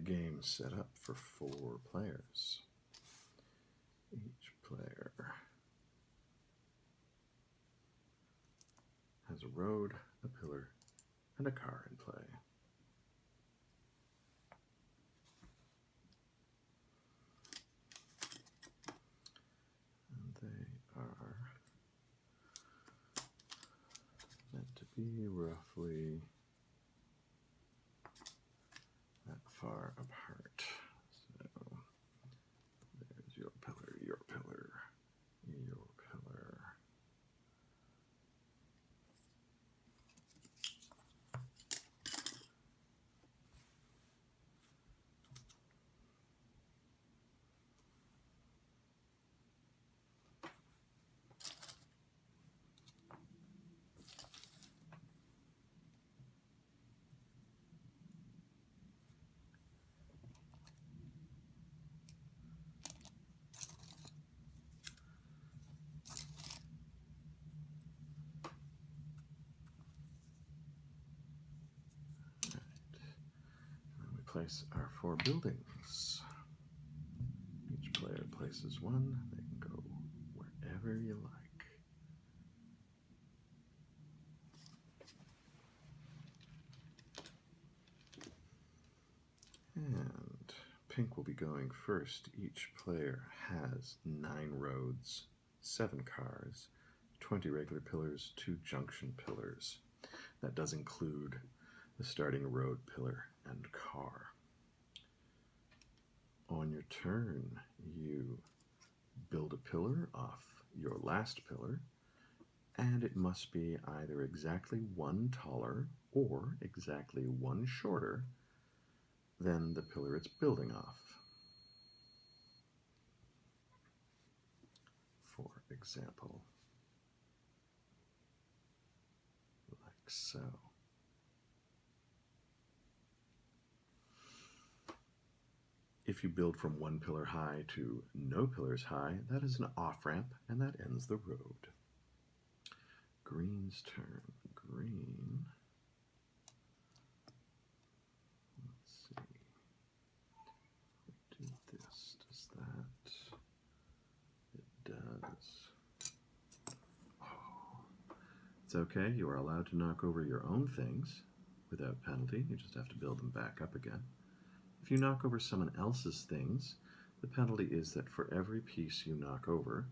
game set up for 4 players. Each player has a road, a pillar, and a car in play. And they are meant to be roughly that far apart. So there's your pillar, your pillar, your pillar. Place our 4 buildings. Each player places one. They can go wherever you like. And pink will be going first. Each player has 9 roads, 7 cars, 20 regular pillars, 2 junction pillars. That does include the starting road, pillar, and car. On your turn, you build a pillar off your last pillar, and it must be either exactly 1 taller or exactly 1 shorter than the pillar it's building off. For example, like so. If you build from 1 pillar high to no pillars high, that is an off-ramp, and that ends the road. Green's turn. Green. Let's see. Do this. Does that? It does. Oh. It's okay. You are allowed to knock over your own things without penalty. You just have to build them back up again. If you knock over someone else's things, the penalty is that for every piece you knock over,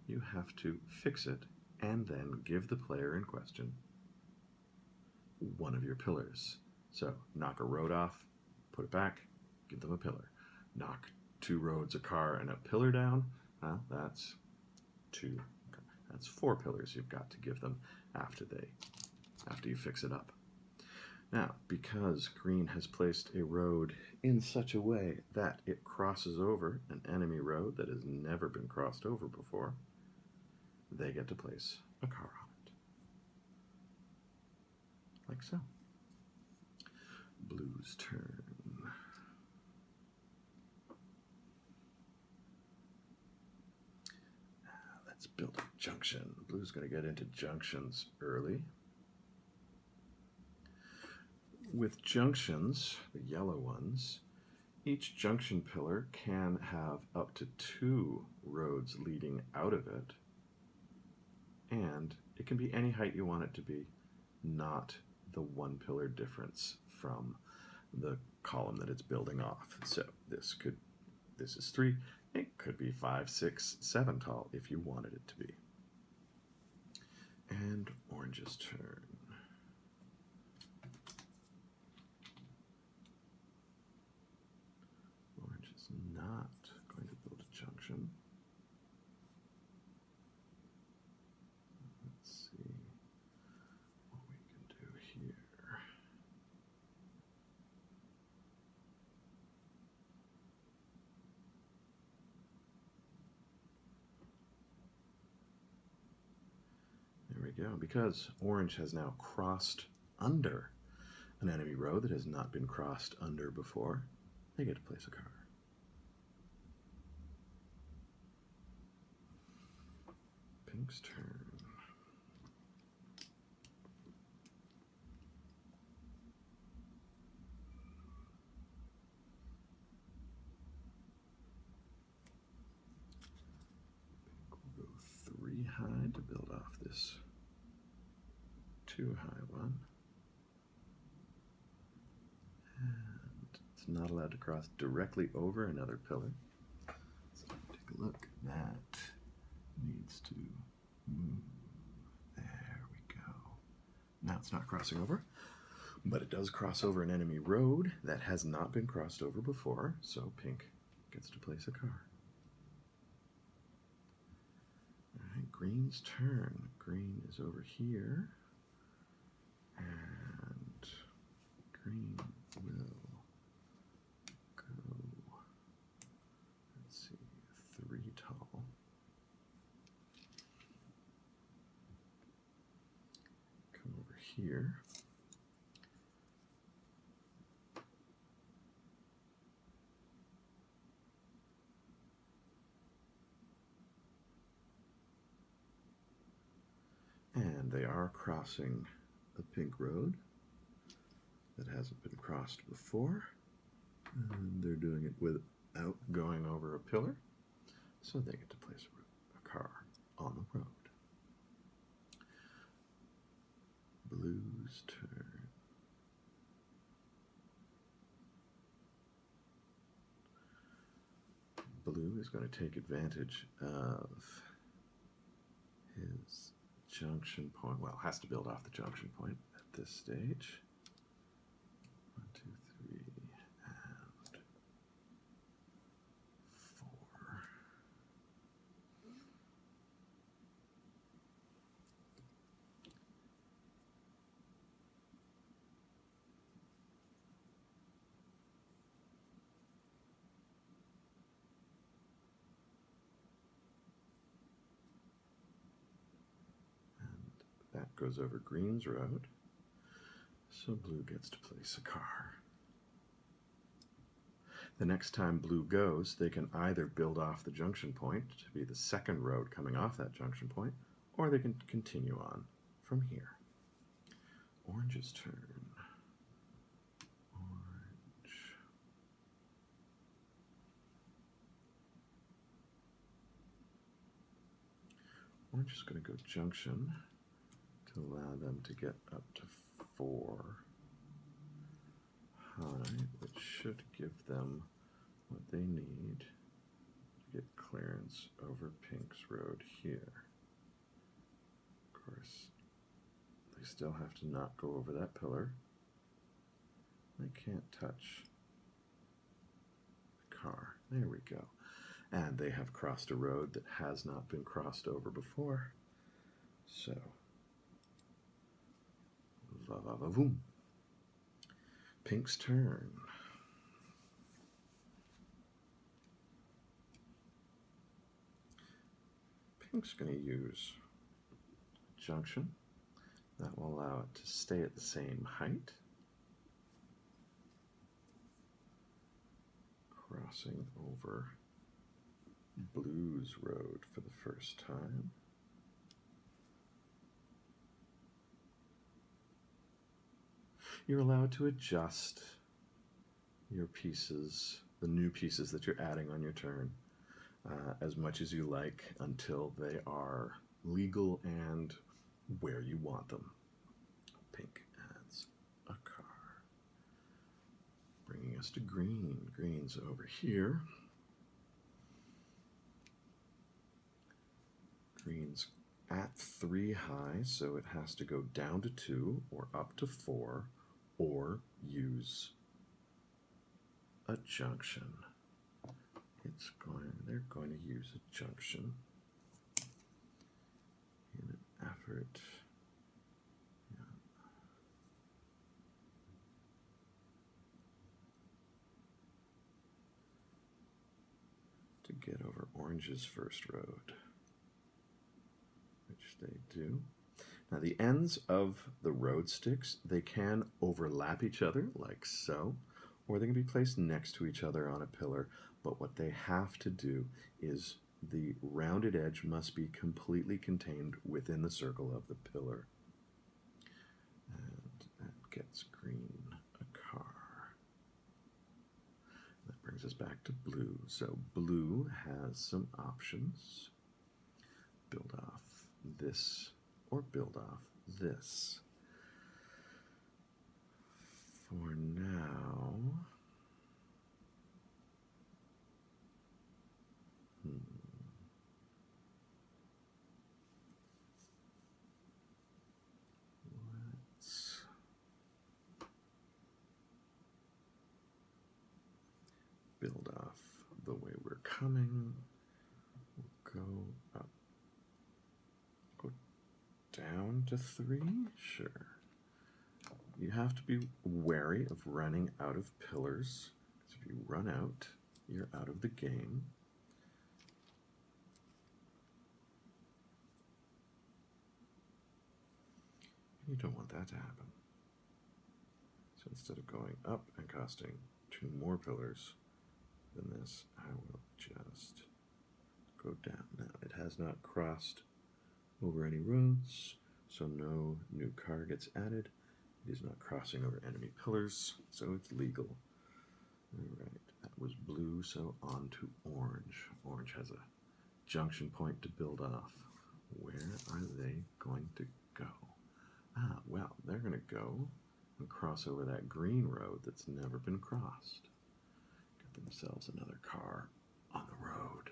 you have to fix it and then give the player in question one of your pillars. So knock a road off, put it back, give them a pillar. Knock 2 roads, a car, and a pillar down, well, that's 4 pillars you've got to give them after you fix it up. Now, because green has placed a road in such a way that it crosses over an enemy road that has never been crossed over before, they get to place a car on it. Like so. Blue's turn. Let's build a junction. Blue's going to get into junctions early. With junctions, the yellow ones, each junction pillar can have up to 2 roads leading out of it, and it can be any height you want it to be, not the 1 pillar difference from the column that it's building off. So this is 3, it could be 5, 6, 7 tall if you wanted it to be. And orange's turn. Not going to build a junction. Let's see what we can do here. There we go. Because orange has now crossed under an enemy road that has not been crossed under before, they get to place a car. Pink's turn. 3 high to build off this 2 high one. And it's not allowed to cross directly over another pillar. So take a look. That needs to move. There we go. Now it's not crossing over, but it does cross over an enemy road that has not been crossed over before, so pink gets to place a car. Alright, green's turn. Green is over here, and green will go, let's see, 3 tall. Come over here. And they are crossing a pink road that hasn't been crossed before. And they're doing it without going over a pillar, so they get to place a car on the road. Blue's turn. Blue is going to take advantage of his junction point. Well, has to build off the junction point at this stage. 1, 2, 3, and 4. That goes over green's road, so blue gets to place a car. The next time blue goes, they can either build off the junction point to be the second road coming off that junction point, or they can continue on from here. Orange's turn. Orange. Orange is going to go junction to allow them to get up to 4 high, which should give them what they need to get clearance over Pink's road here. Of course, they still have to not go over that pillar. They can't touch the car. There we go. And they have crossed a road that has not been crossed over before. So, va-va-va-voom. Pink's turn. Pink's going to use junction. That will allow it to stay at the same height. Crossing over Blue's road for the first time. You're allowed to adjust your pieces, the new pieces that you're adding on your turn, as much as you like until they are legal and where you want them. Pink adds a car. Bringing us to green. Green's over here. Green's at 3 high, so it has to go down to 2 or up to 4 or use a junction. They're going to use a junction in an effort to get over Orange's first road, which they do. Now the ends of the road sticks, they can overlap each other like so, or they can be placed next to each other on a pillar, but what they have to do is the rounded edge must be completely contained within the circle of the pillar. And that gets green a car. That brings us back to blue. So blue has some options. build off this or build off this. For now, let's build off the way we're coming. We'll go up, go down to 3, sure. You have to be wary of running out of pillars, because if you run out, you're out of the game. You don't want that to happen. So instead of going up and costing 2 more pillars than this, I will just go down. Now, it has not crossed over any roads, so no new car gets added. It is not crossing over enemy pillars, so it's legal. Alright, that was blue, so on to orange. Orange has a junction point to build off. Where are they going to go? Ah, well, they're going to go and cross over that green road that's never been crossed. Get themselves another car on the road.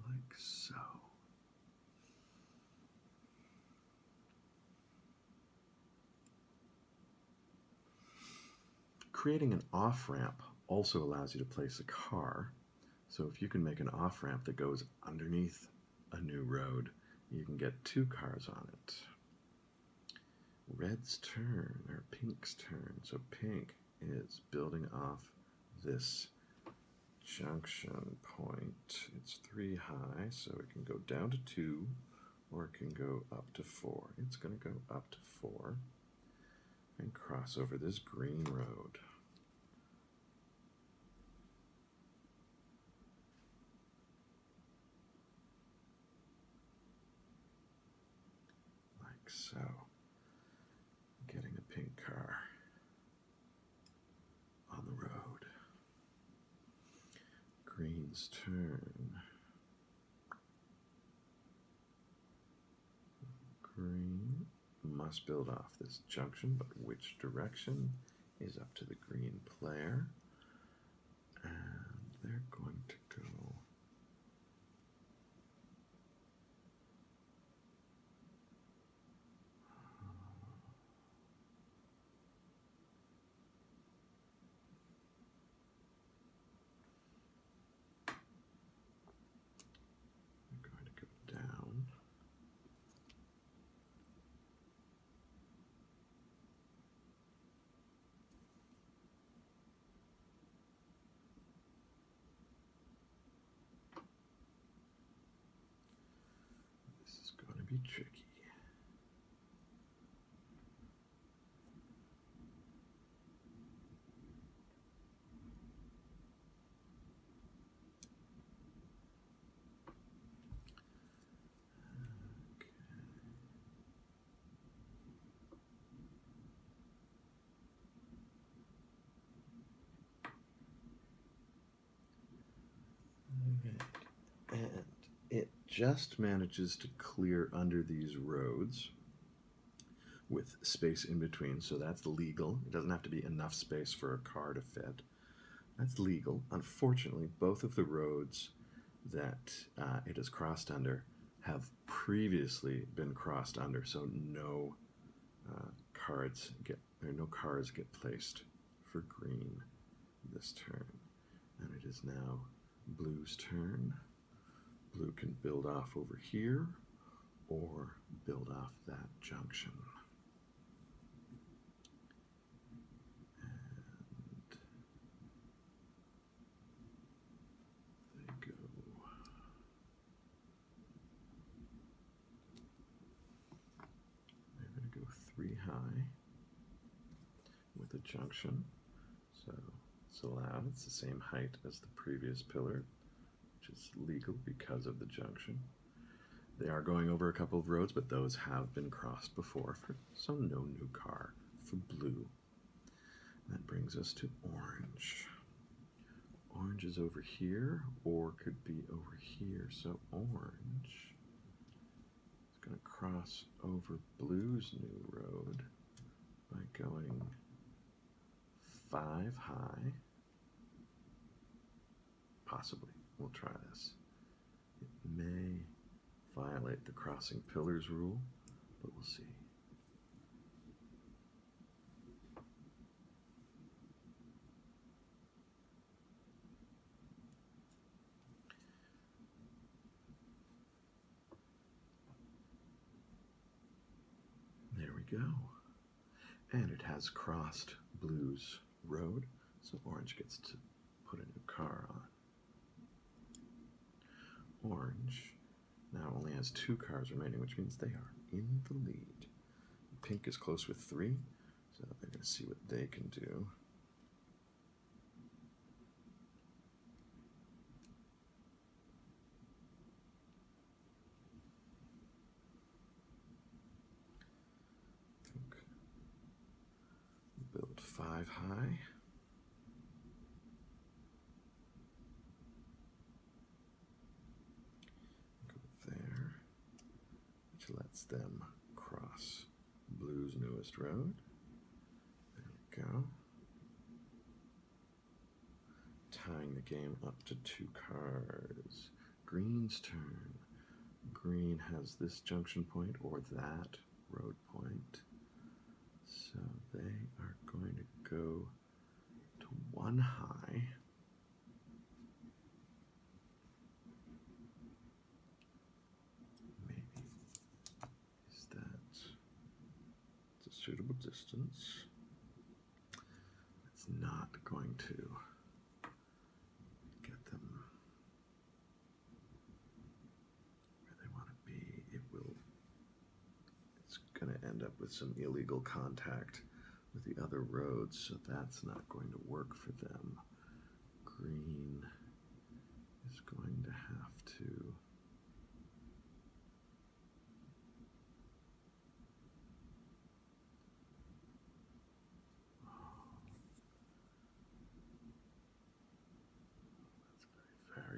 Like so. Creating an off-ramp also allows you to place a car. So if you can make an off-ramp that goes underneath a new road, you can get 2 cars on it. Red's turn, or pink's turn. So pink is building off this junction point. It's 3 high, so it can go down to 2, or it can go up to 4. It's going to go up to 4 and cross over this green road. Like so. Getting a pink car on the road. Green's turn. Green must build off this junction, but which direction is up to the green player. And they're going to go down. This is going to be tricky. And it just manages to clear under these roads with space in between, so that's legal. It doesn't have to be enough space for a car to fit. That's legal. Unfortunately, both of the roads that it has crossed under have previously been crossed under, so no cars get placed for green this turn. And it is now blue's turn. Blue can build off over here or build off that junction. And they go. They're going to go 3 high with a junction. So it's allowed. It's the same height as the previous pillar, which is legal because of the junction. They are going over a couple of roads, but those have been crossed before, so no new car for blue. That brings us to orange. Orange is over here, or could be over here. So orange is going to cross over blue's new road by going 5 high. Possibly. We'll try this. It may violate the crossing pillars rule, but we'll see. There we go. And it has crossed blue's road, so orange gets to put a new car on. Orange now only has 2 cars remaining, which means they are in the lead. Pink is close with 3, so they're going to see what they can do. Pink build 5 high. Lets them cross blue's newest road. There we go. Tying the game up to 2 cars. Green's turn. Green has this junction point or that road point. So they are going to go to 1 high. Suitable distance. It's not going to get them where they want to be. It's going to end up with some illegal contact with the other roads, so that's not going to work for them. Green is going to have to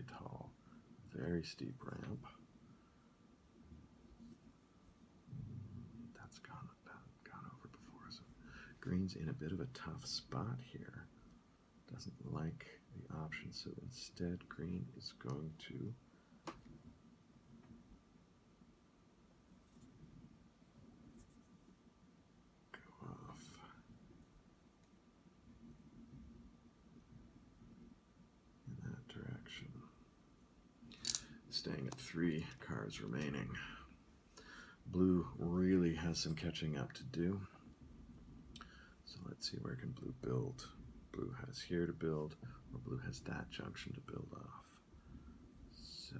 tall, very steep ramp. That's gone over before. So green's in a bit of a tough spot here. Doesn't like the option, so instead green is going to go off. In that direction. Staying at 3 cars remaining. Blue really has some catching up to do. So let's see, where can blue build? Blue has here to build, or blue has that junction to build off. So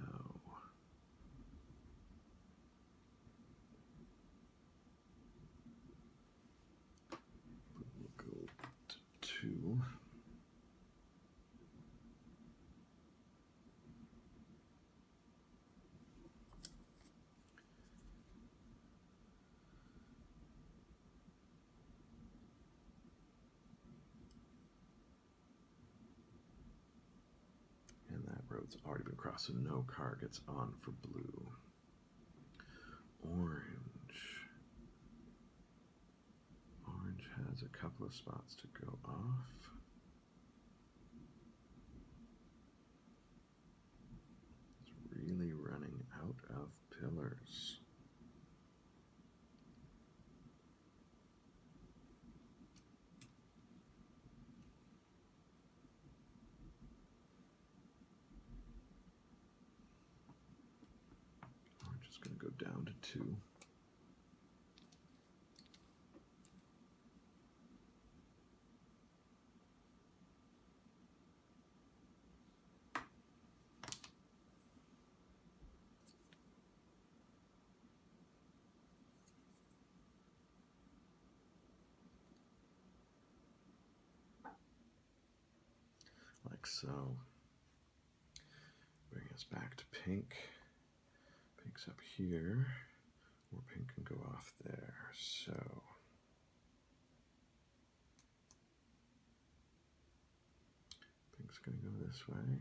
blue will go to 2. Road's already been crossed, so no car gets on for blue. Orange. Orange has a couple of spots to go off. It's really running out of pillars. Going to go down to 2. Like so. Bring us back to pink. Pink's up here, or pink can go off there. So pink Pink's going to go this way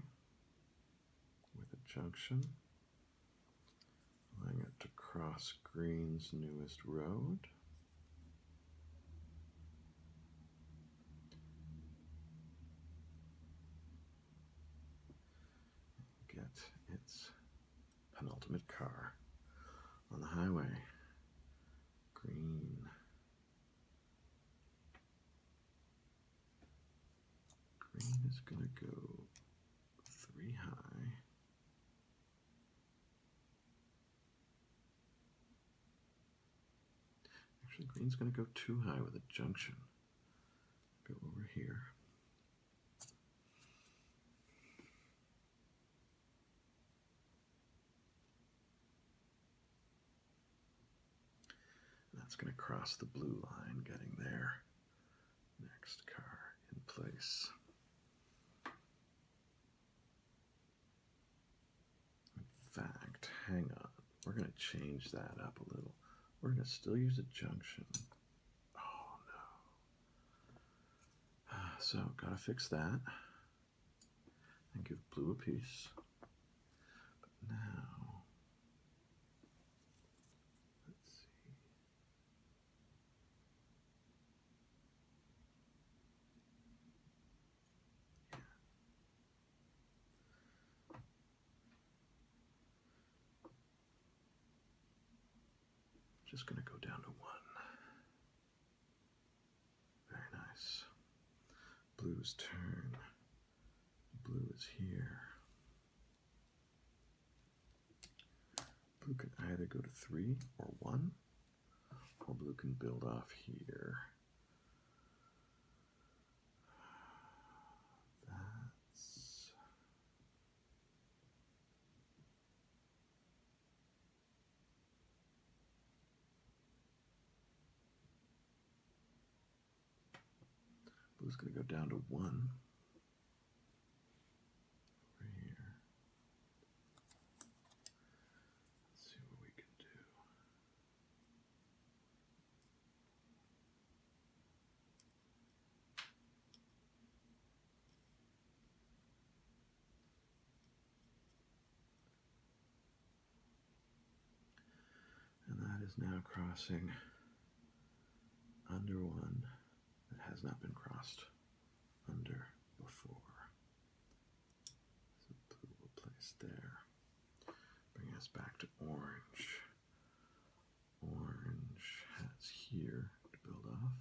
with a junction, allowing it to cross green's newest road. Get its penultimate car on the highway. Green. Green is going to go 3 high. Actually, green's going to go 2 high with a junction. Go over here. That's going to cross the blue line, getting their next car in place. In fact, hang on. We're going to change that up a little. We're going to still use a junction. Oh, no. So, got to fix that. And give blue a piece. But now, let's see. Yeah. Just going to go down to 1. Very nice. Blue's turn. Blue is here. Blue can either go to 3 or 1, or blue can build off here. That's... Blue's going to go down to 1. Over here. Let's see what we can do. And that is now crossing under 1 that has not been crossed under before. So blue will place there. Bring us back to orange. Orange has here to build off.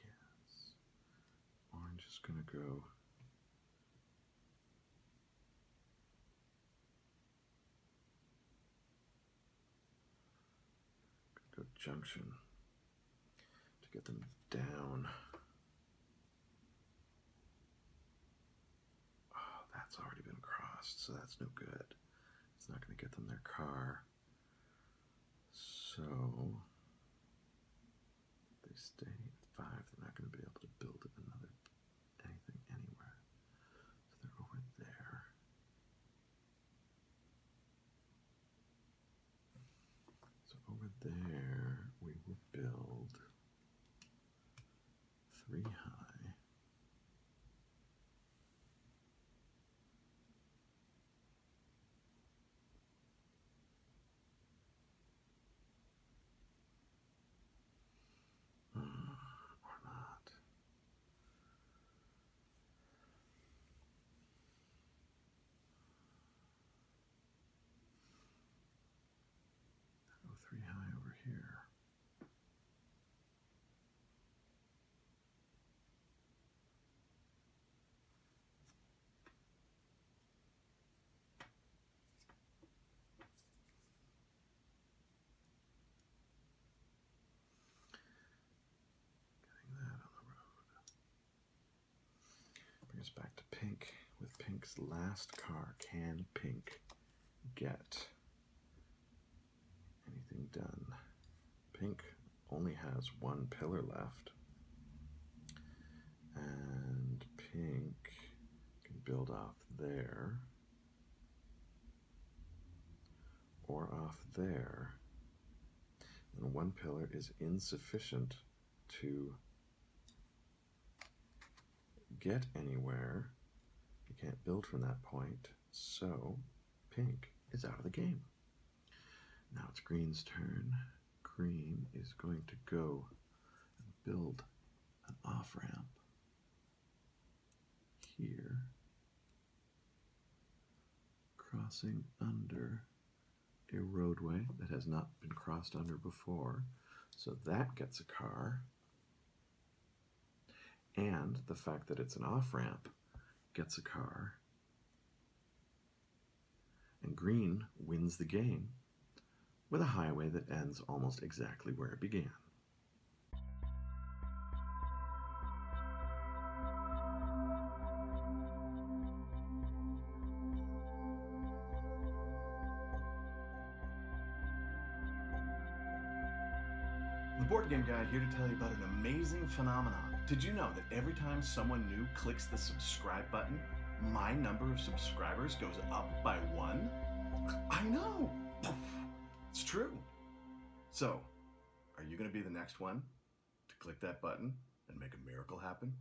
Yes. Orange is going to go junction to get them down. Oh, that's already been crossed, so that's no good. It's not going to get them their car. So if they stay at 5, they're not going to be able to build anything anywhere. So they're over there. So over there, we will build 3 high. Or not. Go 3 high over here. Bring us back to pink. With pink's last car, can pink get anything done? Pink only has 1 pillar left, and pink can build off there or off there, and 1 pillar is insufficient to get anywhere. You can't build from that point, so pink is out of the game. Now it's green's turn. Green is going to go and build an off-ramp here, crossing under a roadway that has not been crossed under before. So that gets a car. And the fact that it's an off-ramp gets a car. And green wins the game with a highway that ends almost exactly where it began. The Board Game Guy here to tell you about an amazing phenomenon. Did you know that every time someone new clicks the subscribe button, my number of subscribers goes up by 1? I know! It's true. So, are you going to be the next one to click that button and make a miracle happen?